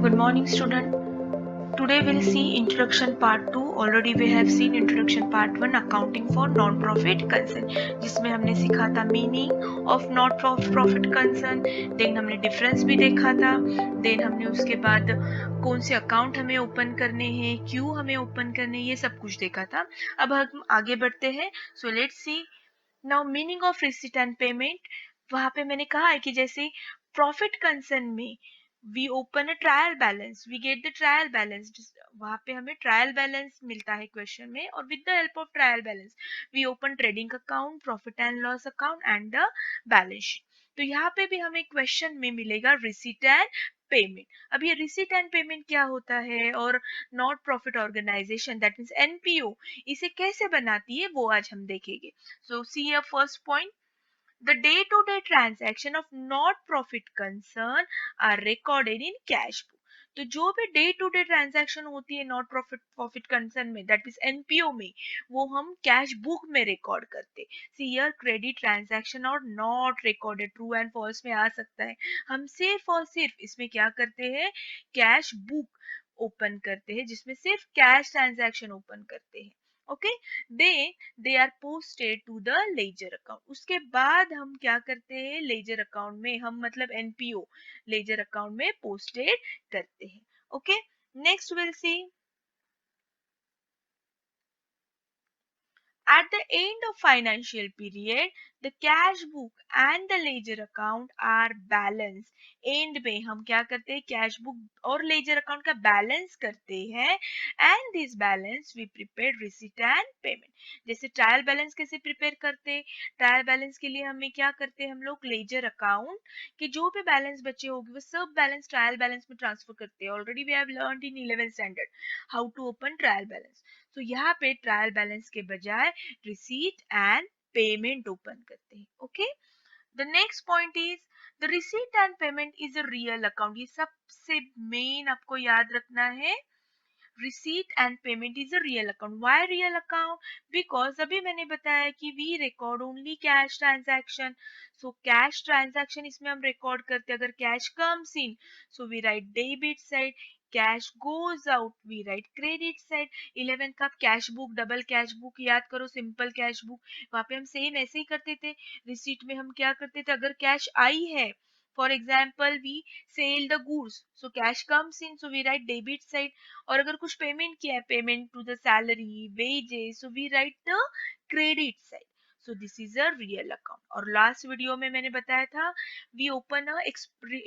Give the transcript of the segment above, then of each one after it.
Good morning, student. Today we'll see introduction part 2. Already we have seen introduction part 1 accounting for non-profit concern, जिसमें हमने सीखा था meaning of not profit concern, then हमने difference भी देखा था, then हमने उसके बाद कौन से अकाउंट हमें ओपन करने हैं, क्यों हमें ओपन करने हैं, ये सब कुछ देखा था. अब हम आगे बढ़ते हैं. So let's see now meaning of receipt and payment. वहां पे मैंने कहा है कि जैसे प्रॉफिट कंसर्न में we open a trial balance, we get the trial balance. वहां पे हमें ट्रायल बैलेंस मिलता है क्वेश्चन में, और with the help of trial balance we open trading account, profit and loss account and the balance sheet. तो यहाँ पे भी हमें क्वेश्चन में मिलेगा रिसीट एंड पेमेंट. अब ये रिसीट एंड पेमेंट क्या होता है और not profit organisation that means NPO इसे कैसे बनाती है वो आज हम देखेंगे. So see a first point. The day-to-day transaction of not profit concern are recorded in cash book. तो जो भी डे टू डे ट्रांजैक्शन होती है नॉट प्रॉफिट कंसर्न में दैट मीन्स एनपीओ में, वो हम कैश बुक में रिकॉर्ड करते. सी हियर क्रेडिट ट्रांजैक्शन और not recorded, true and false में आ सकता है. हम सिर्फ और सिर्फ इसमें क्या करते हैं, कैश बुक ओपन करते हैं जिसमें सिर्फ कैश ट्रांजैक्शन ओपन करते हैं. Okay, they are posted to the ledger account. उसके बाद हम क्या करते हैं, लेजर अकाउंट में हम मतलब एनपीओ लेजर अकाउंट में पोस्टेड करते हैं. Okay, next will see. At the end of financial period, the cash book and the ledger account are balanced. End में हम क्या करते हैं, कैश बुक और लेजर अकाउंट का बैलेंस करते हैं. And this balance we prepare receipt and payment. जैसे ट्रायल बैलेंस कैसे प्रिपेयर करते हैं, ट्रायल बैलेंस के लिए हमें क्या करते हैं, हम लोग लेजर अकाउंट के जो भी बैलेंस बचे होंगे वो सब बैलेंस ट्रायल बैलेंस में ट्रांसफर करते हैं. Already we have learned in 11th standard how to open trial balance. तो यहाँ पे ट्रायल बैलेंस के बजाय रिसीट एंड पेमेंट ओपन करते हैं. Okay, the next point is the receipt and payment is a real account. ये सबसे main आपको याद रखना है. receipt and payment is a real account. Why real account? Because अभी मैंने बताया कि we record only cash transaction. So cash transaction इसमें हम record करते हैं. अगर cash comes in, so we write debit side. Cash goes out, we write credit side. 11th का cash book, double cash book याद करो, सिंपल कैश बुक. वहां पे हम सेम ऐसे ही करते थे. रिसीट में हम क्या करते थे, अगर कैश आई है, for example we sell the goods, so cash comes in, so we write debit side. और अगर कुछ पेमेंट किया है, payment to the salary, wages, so we write the credit side. So this is a real account. और last video में मैंने बताया था we open a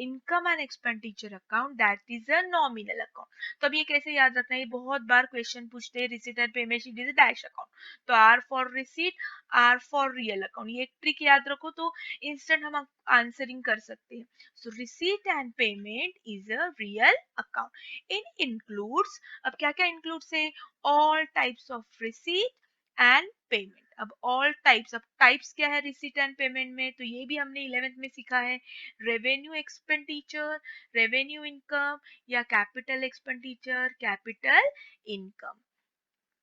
income and expenditure account that is a nominal account. तो अब ये कैसे याद रखना है, ये बहुत बार क्वेश्चन पूछते हैं. Receipt and payment sheet is a dash account. तो R for receipt, R for real account. ये एक ट्रिक याद रखो तो इंस्टेंट हम आंसरिंग कर सकते हैं. So receipt and payment is a real account. In includes, अब क्या क्या इंक्लूड्स है, all types of receipt and payment. अब ऑल टाइप्स, अब टाइप्स क्या है रिसीट एंड पेमेंट में, तो ये भी हमने 11th में सीखा है. रेवेन्यू एक्सपेंडिचर, रेवेन्यू इनकम, या कैपिटल एक्सपेंडिचर, कैपिटल इनकम.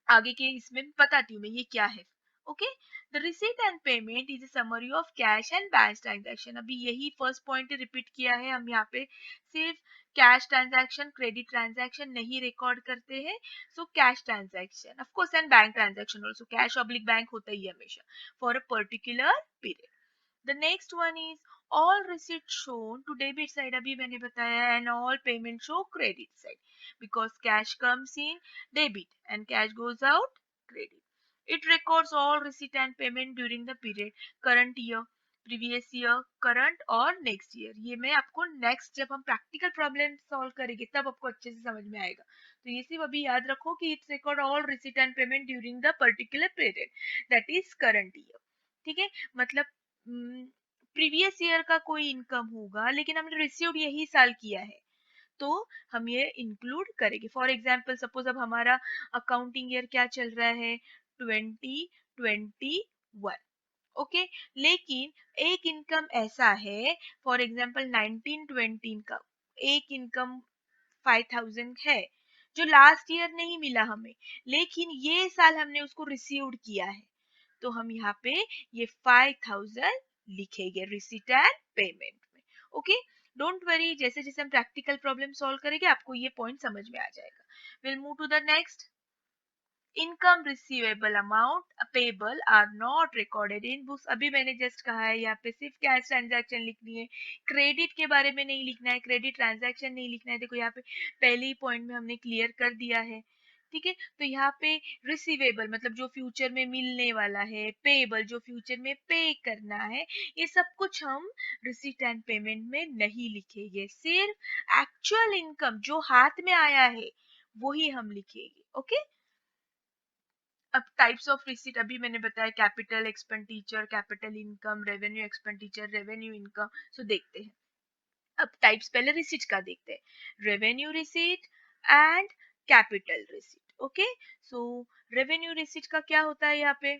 आगे के इसमें बताती हूँ मैं ये क्या है. Okay, the receipt and payment is a summary of cash and bank transaction. अभी यही फर्स्ट पॉइंट रिपीट किया है. हम यहाँ पे सिर्फ कैश ट्रांजैक्शन, क्रेडिट ट्रांजैक्शन नहीं रिकॉर्ड करते हैं. So cash transaction of course and bank transaction also, cash oblique bank होता ही है हमेशा for a particular period. The next one is all receipts shown to debit side. अभी मैंने बताया, and all payment show credit side because cash comes in debit and cash goes out credit. It records all receipt and payment during the period current year, previous year, current और next year. ये मैं आपको next जब हम practical problem solve करेंगे तब आपको अच्छे से समझ में आएगा. तो ये सिर्फ अभी याद रखो कि it's record all receipt and payment during the particular period that is current year. ठीक है, मतलब प्रीवियस ईयर का कोई इनकम होगा लेकिन हमने रिसीव्ड यही साल किया है तो हम ये इंक्लूड करेंगे. फॉर एग्जाम्पल सपोज अब हमारा अकाउंटिंग ईयर क्या चल रहा है, 2021. ओके, लेकिन एक इनकम ऐसा है, फॉर एग्जाम्पल 1920 का एक इनकम 5000 है जो लास्ट ईयर नहीं मिला हमें, लेकिन ये साल हमने उसको रिसीव्ड किया है. तो हम यहाँ पे ये 5000 लिखेंगे रिसीट एंड पेमेंट में. ओके, डोंट वरी, जैसे जैसे हम प्रैक्टिकल प्रॉब्लम सॉल्व करेंगे आपको ये पॉइंट समझ में आ जाएगा. Will move to the next. Income receivable amount payable are not recorded in books. अभी मैंने जस्ट कहा है यहाँ पे सिर्फ कैश ट्रांजैक्शन लिखनी है, क्रेडिट के बारे में नहीं लिखना है, क्रेडिट ट्रांजैक्शन नहीं लिखना है. देखो यहाँ पे पहले ही पॉइंट में हमने क्लियर कर दिया है. ठीक है, तो यहाँ पे रिसीवेबल मतलब जो फ्यूचर में मिलने वाला है, पेबल जो फ्यूचर में पे करना है, ये सब कुछ हम रिसीट एंड पेमेंट में नहीं लिखेंगे. सिर्फ एक्चुअल इनकम जो हाथ में आया है वही हम लिखेंगे. ओके. अब टाइप्स ऑफ रिसीट अभी मैंने बताया, capital expenditure, capital income, revenue expenditure, revenue income. So देखते हैं. अब टाइप्स पहले रिसीट का देखते हैं. Revenue receipt and capital receipt. Okay. So revenue receipt का क्या होता है यहाँ पे?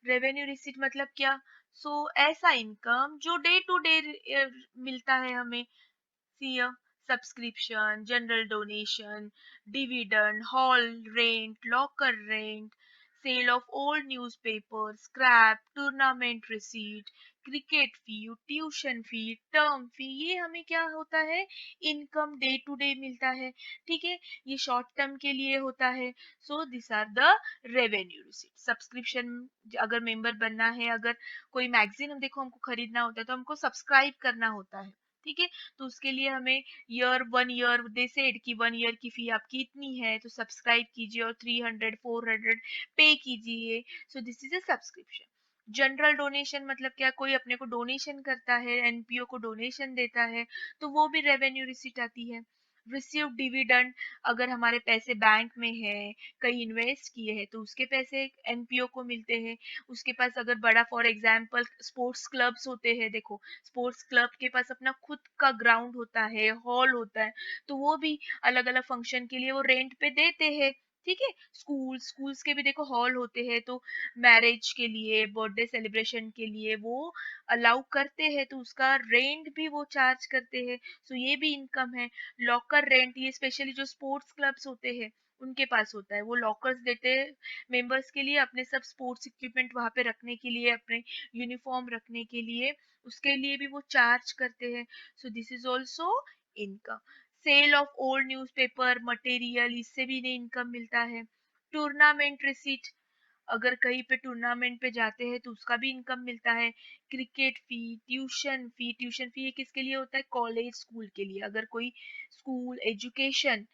रेवेन्यू रिसीट मतलब क्या? सो ऐसा इनकम जो डे टू डे मिलता है हमें. See a subscription, general donation, dividend, hall rent, locker rent, sale of old newspapers, scrap, tournament receipt, cricket fee, tuition fee, term fee. ये हमें क्या होता है? इनकम डे टू डे मिलता है. ठीक है, ये शॉर्ट टर्म के लिए होता है. So this are the revenue receipt. Subscription, अगर मेंबर बनना है, अगर कोई मैगजीन हम देखो हमको खरीदना होता है तो हमको सब्सक्राइब करना होता है. ठीक है, तो उसके लिए हमें ईयर 1 ईयर दे सेड कि 1 ईयर की फी आपकी इतनी है तो सब्सक्राइब कीजिए और 300 400 पे कीजिए. सो this is a subscription. General donation मतलब क्या? कोई अपने को डोनेशन करता है, एनपीओ को डोनेशन देता है, तो वो भी रेवेन्यू रिसीट आती है. रिसीव डिविडेंड, अगर हमारे पैसे बैंक में है, कहीं इन्वेस्ट किए हैं तो उसके पैसे एनपीओ को मिलते हैं. उसके पास अगर बड़ा फॉर एग्जांपल स्पोर्ट्स क्लब्स होते हैं, देखो स्पोर्ट्स क्लब के पास अपना खुद का ग्राउंड होता है, हॉल होता है, तो वो भी अलग अलग फंक्शन के लिए वो रेंट पे देते हैं. ठीक है, स्कूल्स के भी देखो हॉल होते हैं, तो मैरिज के लिए, बर्थडे सेलिब्रेशन के लिए वो अलाउ करते हैं, तो उसका रेंट भी वो चार्ज करते हैं. सो ये भी इनकम है. लॉकर रेंट, ये स्पेशली जो स्पोर्ट्स क्लब्स होते हैं उनके पास होता है, वो लॉकर्स देते हैं मेंबर्स के लिए, अपने सब स्पोर्ट्स इक्विपमेंट वहां पे रखने के लिए, अपने यूनिफॉर्म रखने के लिए, उसके लिए भी वो चार्ज करते हैं. So this is also income. Sale of old newspaper material, इससे भी इन्हें इनकम मिलता है. टूर्नामेंट रिसीट, अगर कहीं पे टूर्नामेंट पे जाते हैं तो उसका भी इनकम मिलता है. क्रिकेट फी, ट्यूशन फी. ट्यूशन फी ये किसके लिए होता है? कॉलेज स्कूल के लिए. अगर कोई स्कूल एजुकेशन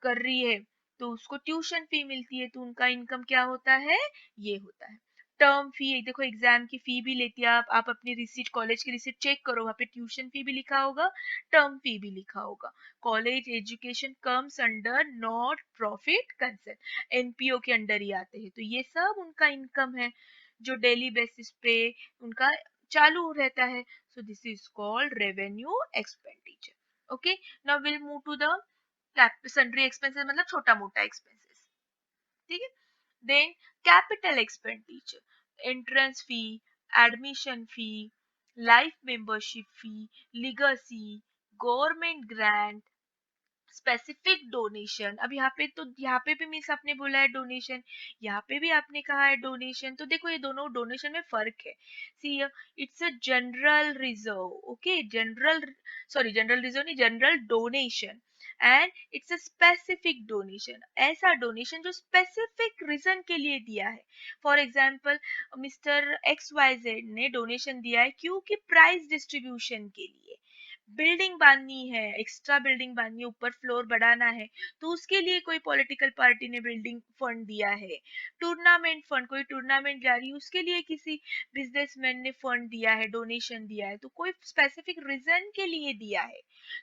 कर रही है तो उसको ट्यूशन फी मिलती है, तो उनका इनकम क्या होता है? ये होता है. टर्म फी, देखो एग्जाम की फी भी लेती है. आप अपनी रिसीट, कॉलेज की रिसीट चेक करो, वहां पे ट्यूशन फी भी लिखा होगा, टर्म फी भी लिखा होगा. College education comes under not profit concern, NPO के अंडर ही आते हैं. तो ये सब उनका इनकम है जो डेली बेसिस पे उनका चालू रहता है. So this is called revenue expenditure. Okay. Now will move to the sundry expenses, मतलब छोटा मोटा एक्सपेंसेस. ठीक है. Then capital expenditure, entrance fee, admission fee, life membership fee, legacy, government grant, specific donation. अब यहाँ पे भी मिस आपने बोला है डोनेशन, यहाँ पे भी आपने कहा है डोनेशन, तो देखो ये दोनों डोनेशन में फर्क है. See, it's a general reserve. Okay, general, sorry general reserve नहीं, general donation. And it's a specific donation, ऐसा डोनेशन जो स्पेसिफिक रीजन के लिए दिया है. For example mister X Y Z ने डोनेशन दिया है क्योंकि प्राइज डिस्ट्रीब्यूशन के लिए, बिल्डिंग बांधनी है, एक्स्ट्रा बिल्डिंग बांधनी है, ऊपर फ्लोर बढ़ाना है, तो उसके लिए कोई पॉलिटिकल पार्टी ने बिल्डिंग फंड दिया है. टूर्नामेंट फंड, कोई टूर्नामेंट जा रही है उसके लिए किसी बिजनेसमैन ने फंड दिया है, डोनेशन दिया है, तो कोई स्पेसिफिक रीजन के लिए दिया है,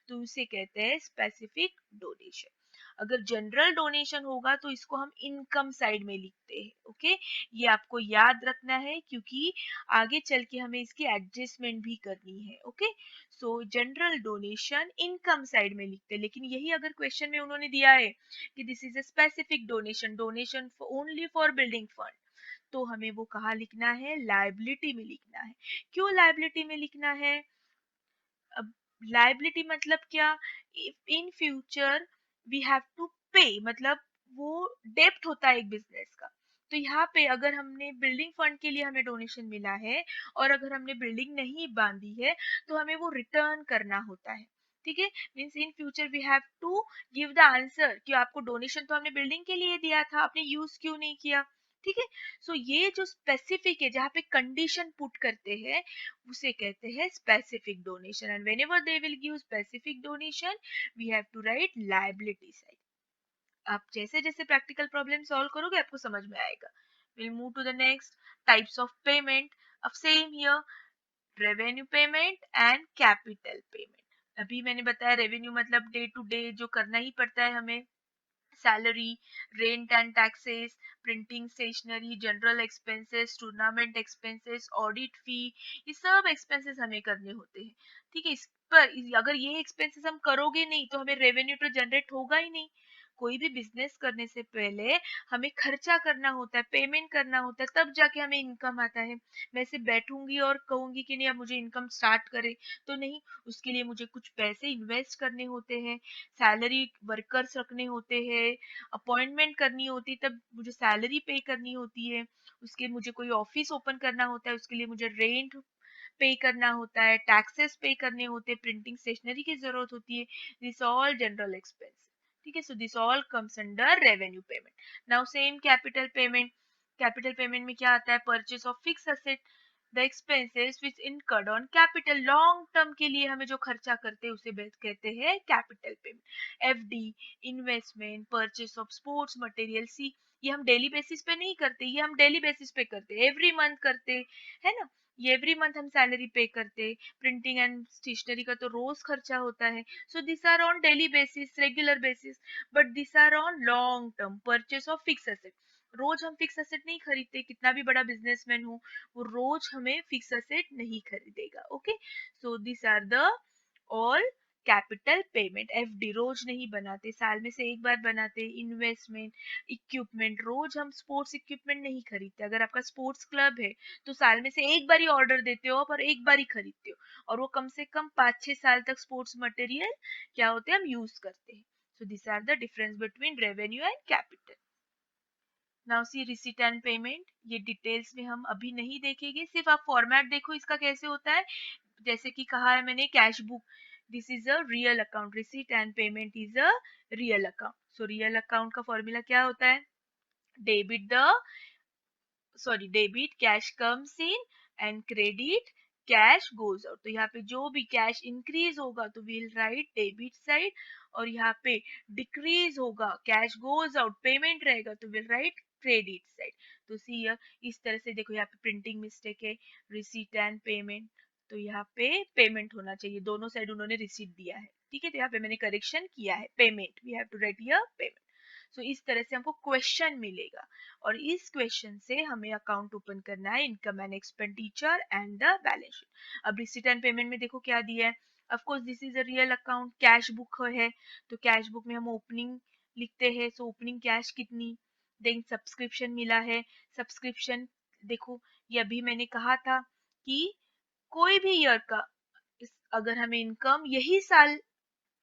तो उसे कहते हैं स्पेसिफिक डोनेशन. अगर जनरल डोनेशन होगा तो इसको हम इनकम साइड में लिखते हैं. ओके, ये आपको याद रखना है क्योंकि आगे चल के हमें इसकी एडजस्टमेंट भी करनी है. ओके. सो जनरल डोनेशन इनकम साइड में लिखते हैं, लेकिन यही अगर क्वेश्चन में उन्होंने दिया है कि this is a specific donation, donation only for building fund, तो हमें वो कहाँ लिखना है? लायबिलिटी में लिखना है. क्यों लायबिलिटी में लिखना है? अब लायबिलिटी मतलब क्या? In future we have to pay, मतलब वो डेप्ट होता है एक बिजनेस का, तो यहाँ पे अगर हमने बिल्डिंग फंड के लिए हमें डोनेशन मिला है और अगर हमने बिल्डिंग नहीं बांधी है तो हमें वो रिटर्न करना होता है। ठीक है, means in future we have to give the answer कि आपको डोनेशन तो हमने बिल्डिंग के लिए दिया था, आपने यूज क्यों नहीं किया। ठीक है, सो ये जो स्पेसिफिक है जहाँ पे कंडीशन पुट करते हैं उसे कहते हैं specific donation. And whenever they will give specific donation we have to write liability side. आप जैसे जैसे प्रैक्टिकल प्रॉब्लम सॉल्व करोगे आपको समझ में आएगा। Will move to the next types of payment. अब same here, revenue payment and capital payment. अभी मैंने बताया रेवेन्यू मतलब डे टू डे जो करना ही पड़ता है हमें, salary, rent and taxes, printing stationery, general expenses, tournament expenses, audit fee, ये सब एक्सपेंसेस हमें करने होते हैं। ठीक है, इस पर अगर ये एक्सपेंसेस हम करोगे नहीं तो हमें रेवेन्यू तो जनरेट होगा ही नहीं। कोई भी बिजनेस करने से पहले हमें खर्चा करना होता है, पेमेंट करना होता है, तब जाके हमें इनकम आता है। मैं सिर्फ बैठूंगी और कहूंगी कि नहीं अब मुझे इनकम स्टार्ट करे तो नहीं, उसके लिए मुझे कुछ पैसे इन्वेस्ट करने होते हैं, सैलरी वर्कर्स रखने होते हैं, अपॉइंटमेंट करनी होती है तब मुझे सैलरी पे करनी होती है, उसके मुझे कोई ऑफिस ओपन करना होता है उसके लिए मुझे रेंट पे करना होता है, टैक्सेस पे करने होते हैं, प्रिंटिंग स्टेशनरी की जरूरत होती है। This all general expense. ठीक है, so this all comes under revenue payment. Now same capital payment. Capital payment में क्या आता है, purchase of fix asset, the expenses which incurred on capital, long term के लिए हमें जो खर्चा करते हैं उसे कहते हैं capital payment. FD, investment, purchase of sports material, see ये हम डेली बेसिस पे नहीं करते, ये हम डेली बेसिस पे करते हैं, एवरी मंथ करते है ना, ये एवरी मंथ हम सैलरी पे करते। प्रिंटिंग एंड स्टेशनरी का तो रोज खर्चा होता है। So this are on daily basis, regular basis, but this are on long term, purchase of fix asset. रोज हम फिक्स एसेट नहीं खरीदते, कितना भी बड़ा बिजनेसमैन हो वो रोज हमें फिक्स एसेट नहीं खरीदेगा। Okay, so this are the all capital payment. FD रोज नहीं बनाते, साल में से एक बार बनाते। इन्वेस्टमेंट, इक्विपमेंट, रोज हम स्पोर्ट्स इक्विपमेंट नहीं खरीदते। अगर आपका स्पोर्ट्स क्लब है तो साल में से एक बार ही ऑर्डर देते हो आप और एक बार ही खरीदते हो, और वो कम से कम 5-6 साल तक स्पोर्ट्स मटेरियल क्या होते हैं हम यूज करते हैं। So this are the difference between revenue and capital. Now see receipt and payment, ये डिटेल्स में हम अभी नहीं देखेंगे, सिर्फ आप फॉर्मेट देखो इसका कैसे होता है। जैसे कि कहा है मैंने cash book, this is a real account, receipt and payment is a real account. So real account का फॉर्मूला क्या होता है, debit the debit cash comes in and credit cash goes out. तो यहाँ पे जो भी कैश इंक्रीज होगा तो विल राइट डेबिट साइड, और यहाँ पे डिक्रीज होगा कैश गोज आउट पेमेंट रहेगा तो विल राइट क्रेडिट साइड। तो सी इस तरह से देखो, यहाँ पे प्रिंटिंग मिस्टेक है, रिसीट एंड पेमेंट, तो यहाँ पे पेमेंट होना चाहिए, दोनों साइड उन्होंने रिसीट दिया है। ठीक है, तो यहाँ पे मैंने करेक्शन किया है, payment, we have to write here payment. So इस तरह से हमको क्वेश्चन मिलेगा और इस क्वेश्चन से हमें अकाउंट ओपन करना है, income and expenditure and the balance sheet. अब रिसीट एंड पेमेंट में देखो क्या दिया है, of course this is a real account, cash book है तो कैश बुक में हम ओपनिंग लिखते हैं, सो ओपनिंग कैश कितनी, देन सब्सक्रिप्शन मिला है, सब्सक्रिप्शन देखो, ये अभी मैंने कहा था कि कोई भी ईयर का अगर हमें इनकम यही साल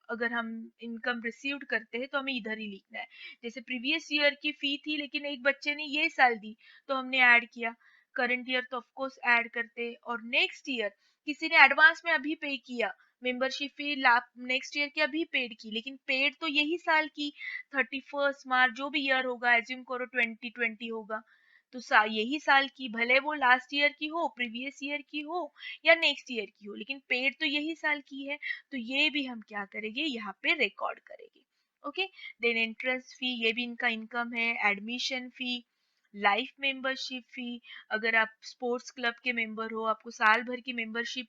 अगर हम इनकम रिसीव्ड करते हैं तो हमें इधर ही लिखना है। जैसे प्रीवियस ईयर की फी थी लेकिन एक बच्चे ने ये साल दी तो हमने ऐड किया, करंट ईयर तो ऑफ कोर्स ऐड करते हैं, और नेक्स्ट ईयर किसी ने एडवांस में अभी पे किया मेंबरशिप फी, नेक्स्ट ईयर की अभी पेड की, लेकिन पेड तो यही साल की 31 मार्च जो भी ईयर होगा, एज्यूम करो 2020 होगा, तो यही साल की, भले वो लास्ट ईयर की हो, प्रीवियस ईयर की हो या नेक्स्ट ईयर की हो, लेकिन पेड तो यही साल की है, तो ये भी हम क्या करेंगे यहाँ पे रिकॉर्ड करेंगे। ओके, देन एंट्रेंस फी, ये भी इनका इनकम है, एडमिशन फी, लाइफ मेंबरशिप फी, अगर आप स्पोर्ट्स क्लब के मेंबर हो, आपको साल भर की मेंबरशिप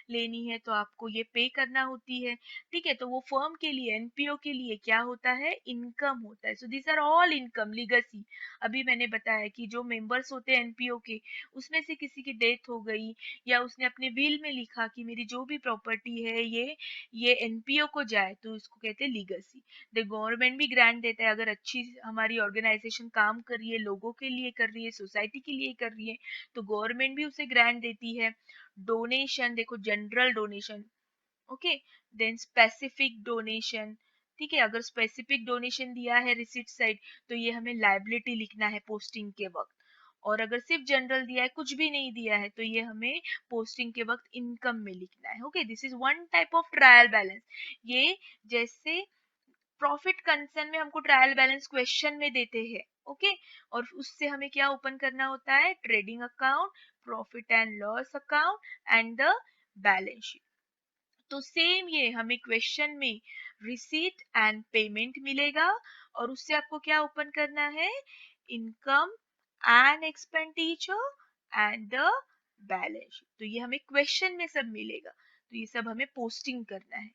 लेनी है तो आपको ये पे करना होती है। ठीक है, तो वो फर्म के लिए, एनपीओ के लिए क्या होता है, इनकम होता है। So this are all income. Legacy, अभी मैंने बताया कि जो मेंबर्स होते हैं एनपीओ के, उसमें से किसी की डेथ हो गई या उसने अपने विल में लिखा कि मेरी जो भी प्रॉपर्टी है ये एनपीओ को जाए, तो इसको कहते हैं लीगेसी। द गवर्नमेंट भी ग्रांट देता है, अगर अच्छी हमारी ऑर्गेनाइजेशन काम कर रही है, लोगों के लिए कर रही है, सोसाइटी के लिए कर रही है, तो गवर्नमेंट भी उसे ग्रांट देती है। डोनेशन देखो, general donation, okay, then specific donation, ठीक है। अगर स्पेसिफिक डोनेशन दिया है रिसिट साइड तो ये हमें लायबिलिटी लिखना है पोस्टिंग के वक्त। और अगर सिर्फ जनरल दिया है, कुछ भी नहीं दिया है, तो ये हमें पोस्टिंग के वक्त इनकम में लिखना है। Okay, this is one type of trial balance. ये जैसे प्रॉफिट कंसर्न में हमको ट्रायल बैलेंस क्वेश्चन में देते हैं। ओके, और उससे हमें क्या ओपन करना होता है, trading account, profit and loss account and the balance sheet. तो सेम ये हमें क्वेश्चन में रिसीट एंड पेमेंट मिलेगा, और उससे आपको क्या ओपन करना है, income and expenditure and the balance. तो ये हमें क्वेश्चन में सब मिलेगा, तो ये सब हमें पोस्टिंग करना है।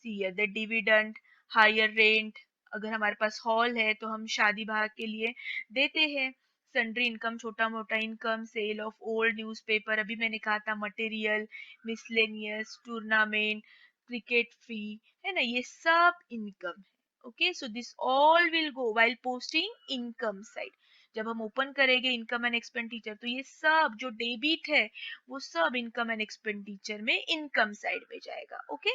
See the dividend, hire rent, अगर हमारे पास हॉल है तो हम शादी ब्याह के लिए देते हैं। सन्ड्री इनकम, छोटा मोटा income, sale of old newspaper, अभी मैंने कहा था material, miscellaneous, tournament, cricket fee, है ना, ये सब इनकम है। Okay, so this all will go while posting income side. जब हम ओपन करेंगे इनकम एंड एक्सपेंडिचर तो ये सब जो डेबिट है वो सब इनकम एंड एक्सपेंडिचर में इनकम साइड में जाएगा। Okay,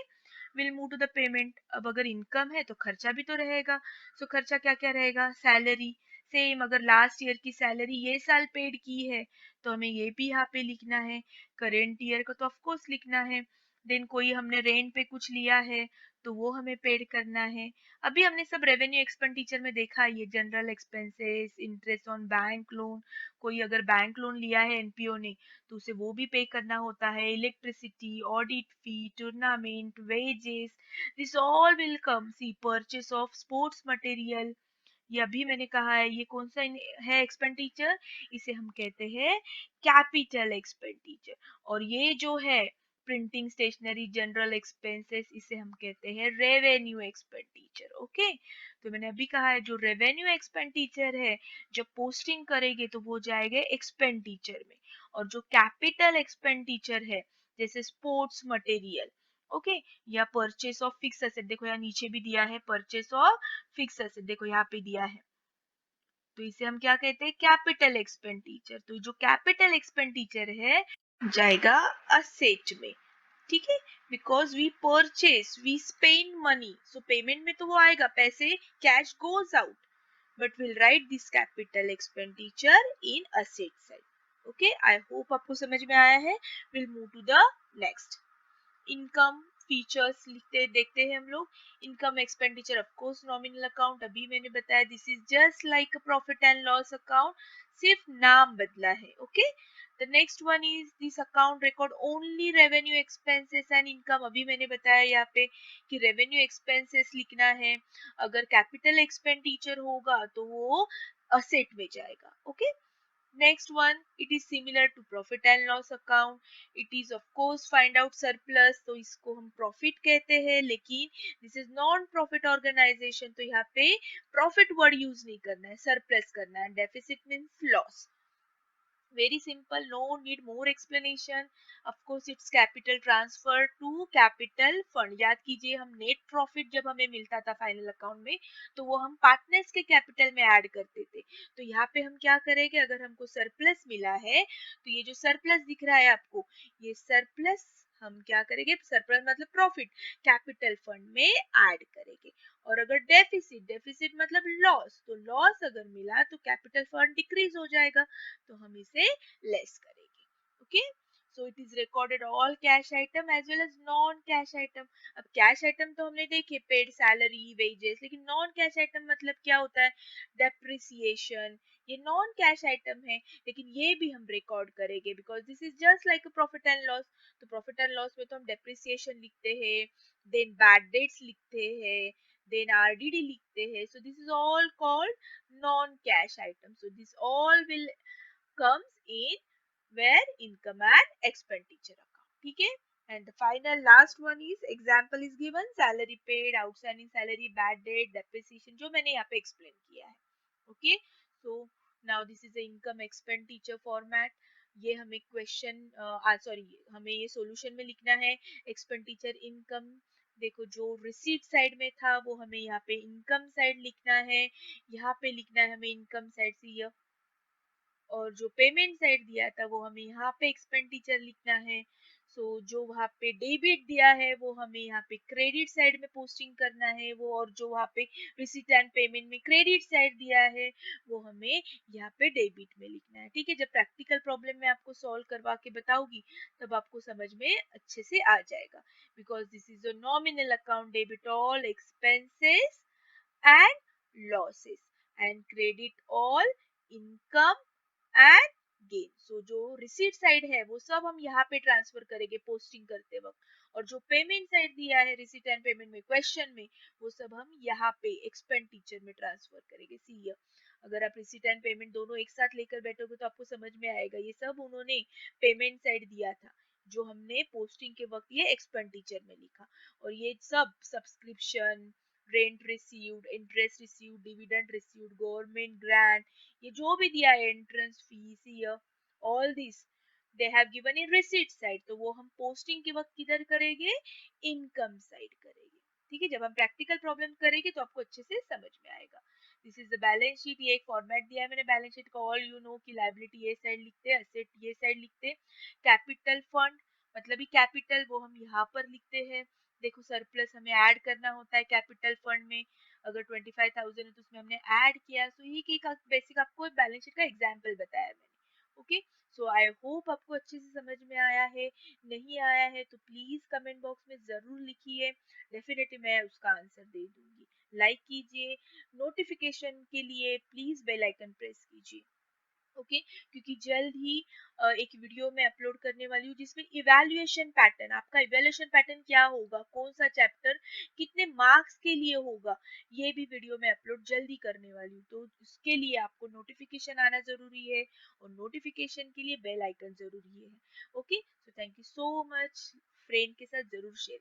will move to the payment. अब अगर इनकम है तो खर्चा भी तो रहेगा। सो खर्चा क्या क्या रहेगा, सैलरी, सेम अगर लास्ट ईयर की सैलरी ये साल पेड की है तो हमें ये भी यहाँ पे लिखना है। करेंट ईयर का तो ऑफ कोर्स लिखना है। देन कोई हमने रेंट पे कुछ लिया है तो वो हमें पेड करना है। अभी हमने सब रेवेन्यू एक्सपेंडिचर में देखा, ये general expenses, interest on bank loan, कोई अगर बैंक लोन लिया है एनपीओ ने तो उसे वो भी पे करना होता है। Electricity, audit fee, tournament, wages, this all will come. See purchase of sports material, ये अभी मैंने कहा है, ये कौन सा है एक्सपेंडिचर, इसे हम कहते हैं कैपिटल एक्सपेंडिचर। और ये जो है प्रिंटिंग, स्टेशनरी, जनरल एक्सपेंसेस, इसे हम कहते हैं रेवेन्यू एक्सपेंडिचर। ओके, तो मैंने अभी कहा है जो रेवेन्यू एक्सपेंडिचर है जब पोस्टिंग करेंगे तो वो जाएगा एक्सपेंडिचर में। और जो कैपिटल एक्सपेंडिचर है जैसे स्पोर्ट्स मटेरियल, ओके, या परचेस ऑफ फिक्स एसेट, देखो यहाँ नीचे भी दिया है परचेस ऑफ फिक्स एसेट, देखो यहाँ पे दिया है, तो इसे हम क्या कहते हैं, कैपिटल एक्सपेंडिचर। तो जो कैपिटल एक्सपेंडिचर है जाएगा असेट में। ठीक है, because we purchase, we spend money, so payment में तो वो आएगा, पैसे cash goes out, but will write this capital expenditure in asset side. Okay, I hope आपको समझ में आया है। विल move to the next. Income features लिखते देखते हैं हम लोग। Income expenditure, of course nominal account, अभी मैंने बताया this is just like profit and loss account, सिर्फ नाम बदला है। Okay, the next one is this account record only revenue expenses and income, अभी मैंने बताया यहाँ पे कि रेवेन्यू एक्सपेंसेस लिखना है, अगर कैपिटल एक्सपेंडिचर होगा तो वो असेट में जाएगा। Okay, next one, it is similar to profit and loss account. It is of course find out surplus, तो इसको हम profit कहते हैं, लेकिन this is non profit organization, तो यहाँ पे profit word use नहीं करना है, surplus करना है। deficit means loss, very simple, no need more explanation. Of course it's capital transfer to capital fund. याद कीजिए हम नेट प्रॉफिट जब हमें मिलता था फाइनल अकाउंट में तो वो हम पार्टनर्स के कैपिटल में ऐड करते थे। तो यहाँ पे हम क्या करेंगे, अगर हमको सरप्लस मिला है तो ये जो सरप्लस दिख रहा है आपको, ये सरप्लस हम क्या करेंगे, सरप्लस मतलब प्रॉफिट, कैपिटल फंड में ऐड करेंगे। और अगर डेफिसिट, डेफिसिट मतलब लॉस, तो लॉस अगर मिला तो कैपिटल फंड डिक्रीज हो जाएगा, तो हम इसे लेस करेंगे। Okay, so it is recorded all cash item as well as non cash item. अब कैश आइटम तो हमने देखे पेड सैलरी, वेजेस, लेकिन नॉन कैश आइटम मतलब क्या होता है, डेप्रिसिएशन, ये नॉन कैश आइटम है, लेकिन ये भी हम रिकॉर्ड करेंगे because this is just like profit and loss. तो प्रॉफिट एंड लॉस में तो हम डेप्रिसिएशन लिखते हैं, देन बैड डेट्स लिखते हैं, देन आरडीडी लिखते हैं, so this is all called non cash item, so this all will comes in where income and expenditure account. ठीक है, and the final last one is example is given, salary paid, outstanding salary, bad debt, depreciation, जो मैंने यहाँ पे explain किया है। okay, so now this is the income expenditure format। ये हमें क्वेश्चन सॉरी हमें ये सॉल्यूशन में लिखना है। एक्सपेंडिचर इनकम, देखो जो रिसीट साइड में था वो हमें यहाँ पे इनकम साइड लिखना है, यहाँ पे लिखना है हमें इनकम साइड से ये, और जो पेमेंट साइड दिया था वो हमें यहाँ पे एक्सपेंडिचर लिखना है। सो जो वहाँ पे डेबिट दिया है वो हमें यहाँ पे क्रेडिट साइड में पोस्टिंग करना है वो, और जो वहाँ पे रिसीट एंड पेमेंट में क्रेडिट साइड दिया है वो हमें यहाँ पे डेबिट में लिखना है। ठीक है, जब प्रैक्टिकल प्रॉब्लम में आपको सॉल्व करवा के बताऊंगी तब आपको समझ में अच्छे से आ जाएगा। Because this is a nominal account, debit all expenses and losses and credit all income and gain. So जो रिसीट साइड है वो सब हम यहाँ पे ट्रांसफर करेंगे पोस्टिंग करते वक्त, और जो पेमेंट साइड दिया है रिसीट एंड पेमेंट में क्वेश्चन में वो सब हम यहाँ पे एक्सपेंडिचर में ट्रांसफर करेंगे। सी, अगर आप रिसीट एंड पेमेंट दोनों एक साथ लेकर बैठोगे तो आपको समझ में आएगा ये सब उन्होंने पेमेंट साइड दिया था, जो हमने पोस्टिंग के वक्त ये एक्सपेंडिचर में लिखा, और ये सब subscription, rent received, interest received, dividend received, government grant, ये जो भी दिया है, entrance fees, year, all this they have given in receipt side, तो वो हम पोस्टिंग के वक्त किधर करेंगे, इनकम साइड करेंगे। ठीक है, जब हम प्रैक्टिकल प्रॉब्लम करेंगे तो आपको अच्छे से समझ में आएगा। This is the balance sheet, ये एक फॉर्मेट दिया है मैंने बैलेंस शीट का, ऑल यू नो कि लायबिलिटी ये साइड लिखते हैं, एसेट ये साइड लिखते हैं, कैपिटल फंड मतलब ही कैपिटल वो हम यहाँ पर लिखते हैं। देखो सरप्लस हमें ऐड करना होता है कैपिटल फंड में, अगर 25,000 है तो उसमें हमने ऐड किया। सो ये एक बेसिक आपको बैलेंस शीट का एग्जांपल बताया मैंने। ओके, सो आई होप आपको अच्छे से समझ में आया है। नहीं आया है तो प्लीज कमेंट बॉक्स में जरूर लिखिए, डेफिनेटली मैं उसका आंसर दे दूंगी। लाइक कीजिए, नोटिफिकेशन के लिए प्लीज बेल आइकन प्रेस कीजिए। ओके, क्योंकि जल्द ही एक वीडियो में अपलोड करने वाली हूँ जिसमें इवैल्यूएशन पैटर्न, आपका इवैल्यूएशन पैटर्न क्या होगा, कौन सा चैप्टर कितने मार्क्स के लिए होगा, ये भी वीडियो में अपलोड जल्दी करने वाली हूँ। तो उसके लिए आपको नोटिफिकेशन आना जरूरी है, और नोटिफिकेशन के लिए बेल आइकन जरूरी है। Okay, so thank you so much, friend के साथ जरूर शेयर